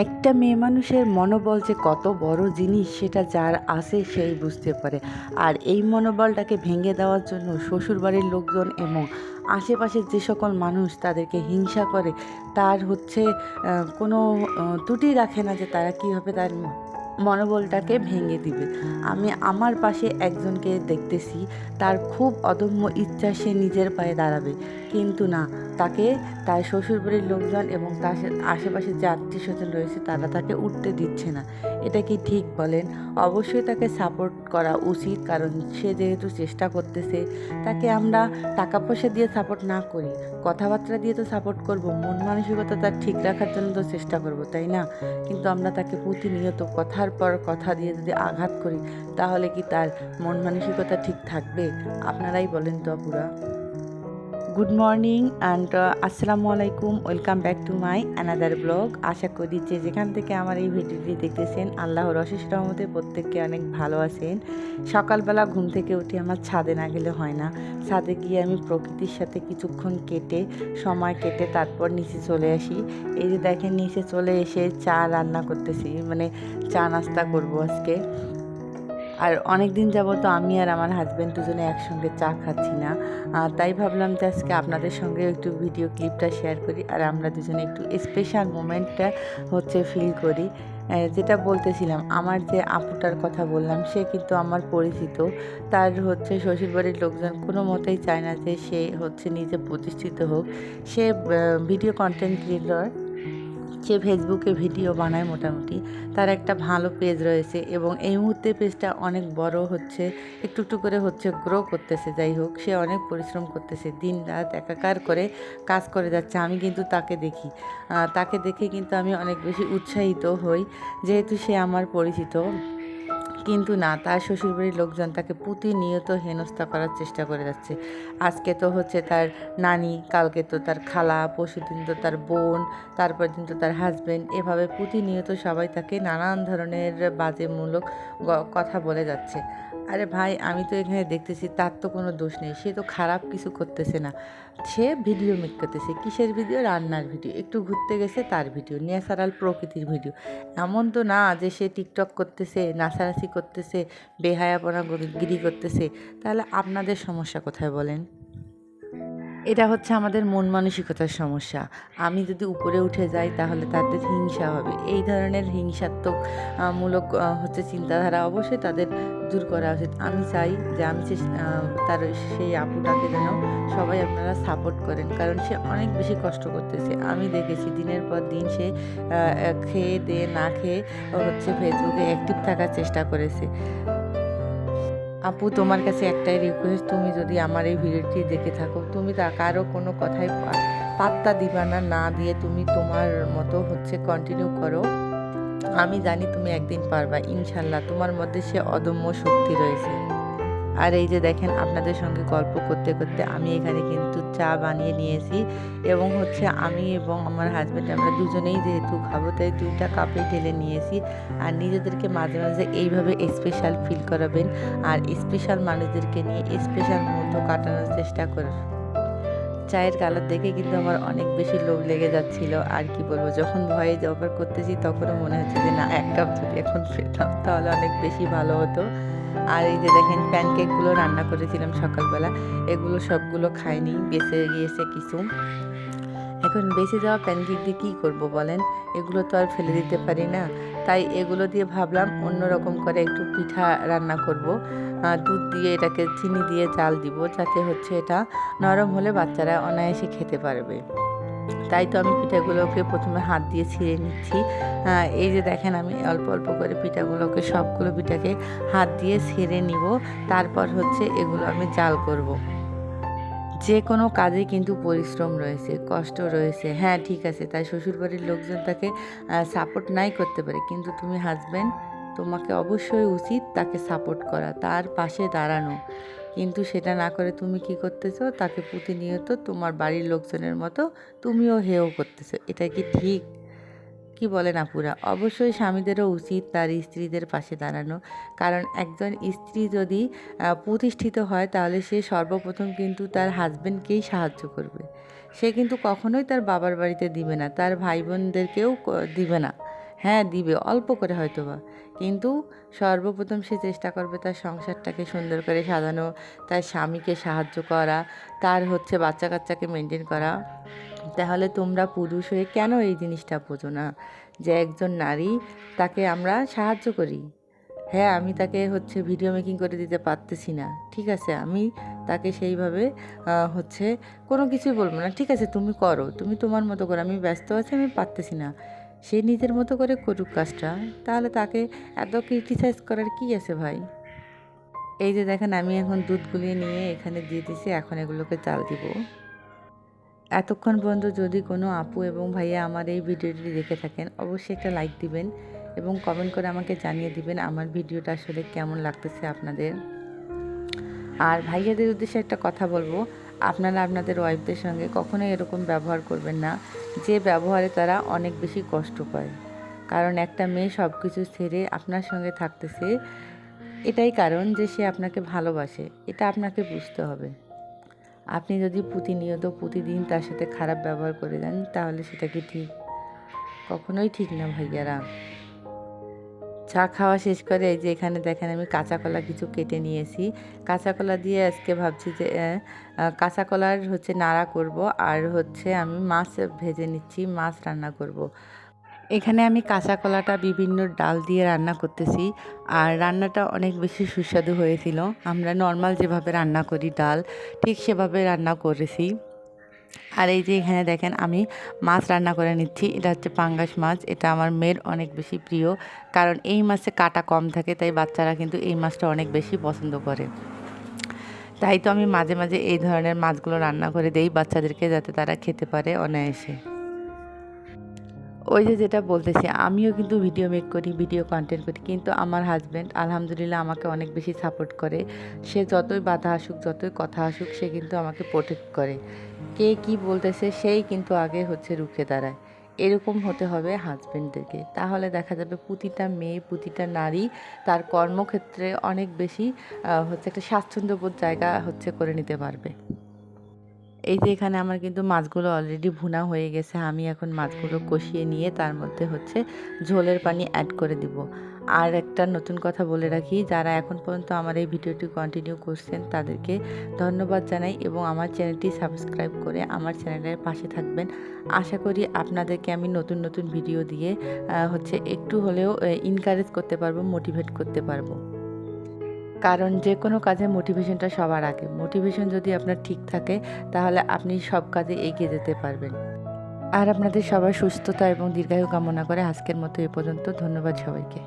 একটা মেয়ে মানুষের মনোবল যে কত বড় জিনিস সেটা যার আছে সেই বুঝতে পারে। আর এই মনোবলটাকে ভেঙে দেওয়ার জন্য শ্বশুরবাড়ির লোকজন এবং আশেপাশের যে সকল মানুষ তাদেরকে হিংসা করে, তার কোনো ত্রুটি রাখে না যে তারা কীভাবে তার মনোবলটাকে ভেঙে দিবে। আমি আমার পাশে একজনকে দেখতেছি, তার খুব অদম্য ইচ্ছা সে নিজের পায়ে দাঁড়াবে, কিন্তু না, তাকে তার শ্বশুরবাড়ির লোকজন এবং তার আশেপাশে যে আত্মীয় স্বজন রয়েছে তারা তাকে উঠতে দিচ্ছে না। এটা কি ঠিক বলেন? অবশ্যই তাকে সাপোর্ট করা উচিত, কারণ সে যেহেতু চেষ্টা করতেছে। তাকে আমরা টাকা পয়সা দিয়ে সাপোর্ট না করি, কথাবার্তা দিয়ে তো সাপোর্ট করব, মন মানসিকতা তার ঠিক রাখার জন্য তো চেষ্টা করব, তাই না? কিন্তু আমরা তাকে প্রতিনিয়ত কথার পর কথা দিয়ে যদি আঘাত করি, তাহলে কি তার মন মানসিকতা ঠিক থাকবে? আপনারাই বলেন তো আপুরা। গুড মর্নিং অ্যান্ড আসসালামু আলাইকুম, welcome back to my another blog. আশা করি যে যেখান থেকে আমার এই ভিডিওটি দেখতেছেন আল্লাহর অশেষ রহমতে প্রত্যেককে অনেক ভালো আছেন। সকালবেলা ঘুম থেকে উঠে আমার ছাদে না গেলে হয় না। ছাদে গিয়ে আমি প্রকৃতির সাথে কিছুক্ষণ সময় কেটে তারপর নিচে চলে আসি। এই যে দেখেন, নিচে চলে এসে চা রান্না করতেছি, মানে চা নাস্তা করবো আজকে। আর অনেক দিন যাবত আমি আর আমার হাজব্যান্ড দুজনে একসঙ্গে চা খাচ্ছি না, তাই ভাবলাম যে আজকে আপনাদের সঙ্গে একটু ভিডিও ক্লিপটা শেয়ার করি আর আমরা দুজনে একটু স্পেশাল মোমেন্টটা ফিল করি। যেটা বলতেছিলাম, আমার যে আপুটার কথা বললাম সে কিন্তু আমার পরিচিত। তার শ্বশুরবাড়ির লোকজন কোনো মতেই চায় না যে সে নিজে প্রতিষ্ঠিত হোক। সে ভিডিও কন্টেন্ট ক্রিয়েটর, সে ফেসবুকে ভিডিও বানায় মোটামুটি। তার একটা ভালো পেজ রয়েছে এবং এই মুহূর্তে পেজটা অনেক বড় একটু একটু করে গ্রো করতেছে। যাই হোক, সে অনেক পরিশ্রম করতেছে, দিন রাত একাকার করে কাজ করে যাচ্ছে। আমি কিন্তু তাকে দেখে কিন্তু আমি অনেক বেশি উৎসাহিত হই, যেহেতু সে আমার পরিচিত। কিন্তু না, তার শ্বশুরবাড়ির লোকজন তাকে প্রতিনিয়ত হেনস্থা করার চেষ্টা করে যাচ্ছে। আজকে তো তার নানি, কালকে তো তার খালা, পরশুদিন তো তার বোন, তারপর দিন তো তার হাজব্যান্ড, এভাবে প্রতিনিয়ত সবাই তাকে নানান ধরনের বাজেমূলক কথা বলে যাচ্ছে। আরে ভাই, আমি তো এখানে দেখতেছি তার তো কোনো দোষ নেই, সে তো খারাপ কিছু করতেছে না। সে ভিডিও মেক করতেছে। কিসের ভিডিও? রান্নার ভিডিও, একটু ঘুরতে গেছে তার ভিডিও, ন্যাচারাল প্রকৃতির ভিডিও। এমন তো না যে সে টিকটক করতেছে, নাচানাচি করতেছে, বেহায়াপনা গিরি করতেছে। তাহলে আপনাদের সমস্যা কোথায় বলেন? এটা আমাদের মন মানসিকতার সমস্যা। আমি যদি উপরে উঠে যাই তাহলে তাদের হিংসা হবে। এই ধরনের হিংসাত্মক মূলক চিন্তাধারা অবশ্যই তাদের দূর করা উচিত। আমি চাই যে তার সেই আপুটাকে যেন সবাই আপনারা সাপোর্ট করেন, কারণ সে অনেক বেশি কষ্ট করতেছে। আমি দেখেছি দিনের পর দিন সে খেয়ে দিয়ে না খেয়ে ফেসবুকে অ্যাক্টিভ থাকার চেষ্টা করেছে। আপু, তোমার কাছে একটাই রিকোয়েস্ট, তুমি যদি আমার এই ভিডিওটি দেখে থাকো, তুমি কারো কোনো কথাই পাত্তা দিবা না, না দিয়ে তুমি তোমার মতো কন্টিনিউ করো। আমি জানি তুমি একদিন পারবা, ইনশাল্লাহ। তোমার মধ্যে সে অদম্য শক্তি রয়েছে। আর এই যে দেখেন, আপনাদের সঙ্গে গল্প করতে করতে আমি এখানে কিন্তু চা বানিয়ে নিয়েছি এবং আমি এবং আমার হাজব্যান্ড আমরা দুজনেই যেহেতু খাবো, তাই 2টা কাপে ঢেলে নিয়েছি। আর নিজেদেরকে মাঝে মাঝে এইভাবে স্পেশাল ফিল করাবেন, আর স্পেশাল মানুষদেরকে নিয়ে স্পেশাল মুহূর্ত কাটানোর চেষ্টা করবেন। চায়ের কালার দেখে কিন্তু আমার অনেক বেশি লোভ লেগে যাচ্ছিল। আর কি বলবো, যখন ভয়েস ওভার করতেছি তখনও মনে হচ্ছে যে না, 1 কাপ যদি এখন পেতাম তাহলে অনেক বেশি ভালো হতো। আর এই যে দেখেন, প্যানকেকগুলো রান্না করেছিলাম সকালবেলা, এগুলো সবগুলো খাইনি, বেঁচে গিয়েছে কিছু। এখন বেঁচে যাওয়া প্যানকেক দিয়ে কী করবো বলেন? এগুলো তো আর ফেলে দিতে পারি না। তাই এগুলো দিয়ে ভাবলাম অন্যরকম করে একটু পিঠা রান্না করব। দুধ দিয়ে এটাকে চিনি দিয়ে জাল দিব, যাতে এটা নরম হলে বাচ্চারা অনায়াসে খেতে পারবে। তাই তো আমি পিঠাগুলোকে প্রথমে হাত দিয়ে ছিঁড়ে নিচ্ছি। এই যে দেখেন, আমি অল্প অল্প করে সবগুলো পিঠাকে হাত দিয়ে ছেড়ে নিব। তারপর এগুলো আমি জাল করব। যে কোনো কাজে কিন্তু পরিশ্রম রয়েছে, কষ্ট রয়েছে। হ্যাঁ, ঠিক আছে, তাই শ্বশুরবাড়ির লোকজন তাকে সাপোর্ট নাই করতে পারে, কিন্তু তুমি হাজব্যান্ড, তোমাকে অবশ্যই উচিত তাকে সাপোর্ট করা, তার পাশে দাঁড়ানো। কিন্তু সেটা না করে তুমি কি করতেছো? তাকে প্রতিনিয়ত তোমার বাড়ির লোকজনের মতো তুমিও হেয় করতেছো। এটা কি ঠিক? কি বলেন আপুরা? অবশ্যই স্বামীদেরও উচিত তার স্ত্রীদের পাশে দাঁড়ানো, কারণ একজন স্ত্রী যদি প্রতিষ্ঠিত হয় তাহলে সে সর্বপ্রথম কিন্তু তার হাজব্যান্ডকেই সাহায্য করবে। সে কিন্তু কখনোই তার বাবার বাড়িতে দিবে না, তার ভাই বোনদেরকেও দিবে না। হ্যাঁ দিবে, অল্প করে হয়তোবা, কিন্তু সর্বপ্রথম সে চেষ্টা করবে তার সংসারটাকে সুন্দর করে সাজানো, তার স্বামীকে সাহায্য করা, তার হচ্ছে বাচ্চা কাচ্চাকে মেনটেন করা। তাহলে তোমরা পুরুষ হয়ে কেন এই জিনিসটা বোঝো না যে একজন নারী, তাকে আমরা সাহায্য করি। হ্যাঁ আমি তাকে হচ্ছে ভিডিও মেকিং করে দিতে পারতেছি না, ঠিক আছে, আমি তাকে সেইভাবে হচ্ছে কোনো কিছুই বলবো না, ঠিক আছে তুমি করো, তুমি তোমার মতো করো, আমি ব্যস্ত আছি, আমি পারতেছি না, সে নিজের মতো করে করুক কাজটা। তাহলে তাকে এত ক্রিটিসাইজ করার কি আছে ভাই। এই যে দেখেন আমি এখন দুধ গুলিয়ে নিয়ে এখানে দিয়ে দিছি, এখন এগুলোকে চাল দিব। এতক্ষণ পর্যন্ত যদি কোনো আপু এবং ভাইয়া আমার এই ভিডিওটি দেখে থাকেন, অবশ্যই একটা লাইক দিবেন এবং কমেন্ট করে আমাকে জানিয়ে দিবেন আমার ভিডিওটা আসলে কেমন লাগতেছে আপনাদের। আর ভাইয়াদের উদ্দেশ্যে একটা কথা বলবো, আপনারা আপনাদের ওয়াইফদের সঙ্গে কখনোই এরকম ব্যবহার করবেন না যে ব্যবহারে তারা অনেক বেশি কষ্ট পায়। কারণ একটা মেয়ে সব কিছু ছেড়ে আপনার সঙ্গে থাকতেছে, এটাই কারণ যে সে আপনাকে ভালোবাসে, এটা আপনাকে বুঝতে হবে। আপনি যদি প্রতিনিয়ত প্রতিদিন তার সাথে খারাপ ব্যবহার করে দেন, তাহলে সেটা কি ঠিক? কখনোই ঠিক না ভাইয়ারা। চা খাওয়া শেষ করে এই যে এখানে দেখেন আমি কাঁচা কলা কিছু কেটে নিয়েছি। কাঁচা কলা দিয়ে আজকে ভাবছি যে কাঁচা কলার হচ্ছে নাড়া করব, আর হচ্ছে আমি মাছ ভেজে নিচ্ছি, মাছ রান্না করব। এখানে আমি কাঁচা কলাটা বিভিন্ন ডাল দিয়ে রান্না করতেছি, আর রান্নাটা অনেক বেশি সুস্বাদু হয়েছিল। আমরা নর্মাল যেভাবে রান্না করি ডাল, ঠিক সেভাবে রান্না করেছি। আর এই যে এখানে দেখেন আমি মাছ রান্না করে নিচ্ছি, এটা হচ্ছে পাঙ্গাস মাছ। এটা আমার মেয়ের অনেক বেশি প্রিয়, কারণ এই মাছে কাঁটা কম থাকে, তাই বাচ্চারা কিন্তু এই মাছটা অনেক বেশি পছন্দ করে। তাই তো আমি মাঝে মাঝে এই ধরনের মাছগুলো রান্না করে দেই বাচ্চাদেরকে, যাতে তারা খেতে পারে অনায়াসে। ওই যে যেটা বলতেছি, আমিও কিন্তু ভিডিও মেক করি, ভিডিও কন্টেন্ট করি, কিন্তু আমার হাজব্যান্ড আলহামদুলিল্লাহ আমাকে অনেক বেশি সাপোর্ট করে। সে যতই বাধা আসুক, যতই কথা আসুক, সে কিন্তু আমাকে প্রোটেক্ট করে। কে কি বলতেছে সেই কিন্তু আগে হচ্ছে রুখে দাঁড়ায়। এরকম হতে হবে হাজব্যান্ডদেরকে, তাহলে দেখা যাবে প্রতিটা মেয়ে, প্রতিটা নারী তার কর্মক্ষেত্রে অনেক বেশি হচ্ছে একটা স্বাচ্ছন্দ্যবোধ জায়গা হচ্ছে করে নিতে পারবে। এই যে এখানে আমার কিন্তু মাছগুলো অলরেডি ভুনা হয়ে গেছে, আমি এখন মাছগুলো কষিয়ে নিয়ে তার মধ্যে হচ্ছে ঝোলের পানি অ্যাড করে দিব। আর একটা নতুন কথা বলে রাখি, যারা এখন পর্যন্ত আমার এই ভিডিওটি কন্টিনিউ করছেন তাদেরকে ধন্যবাদ জানাই, এবং আমার চ্যানেলটি সাবস্ক্রাইব করে আমার চ্যানেলের পাশে থাকবেন। আশা করি আপনাদেরকে আমি নতুন নতুন ভিডিও দিয়ে হচ্ছে একটু হলেও এনকারেজ করতে পারবো, মোটিভেট করতে পারবো। কারণ যে কোনো কাজে মোটিভেশনটা সবার আগে। মোটিভেশন যদি আপনার ঠিক থাকে, তাহলে আপনি সব কাজে এগিয়ে যেতে পারবেন। আর আপনাদের সবার সুস্থতা এবং দীর্ঘায়ু কামনা করে আজকের মতো এ পর্যন্ত। ধন্যবাদ সবাইকে।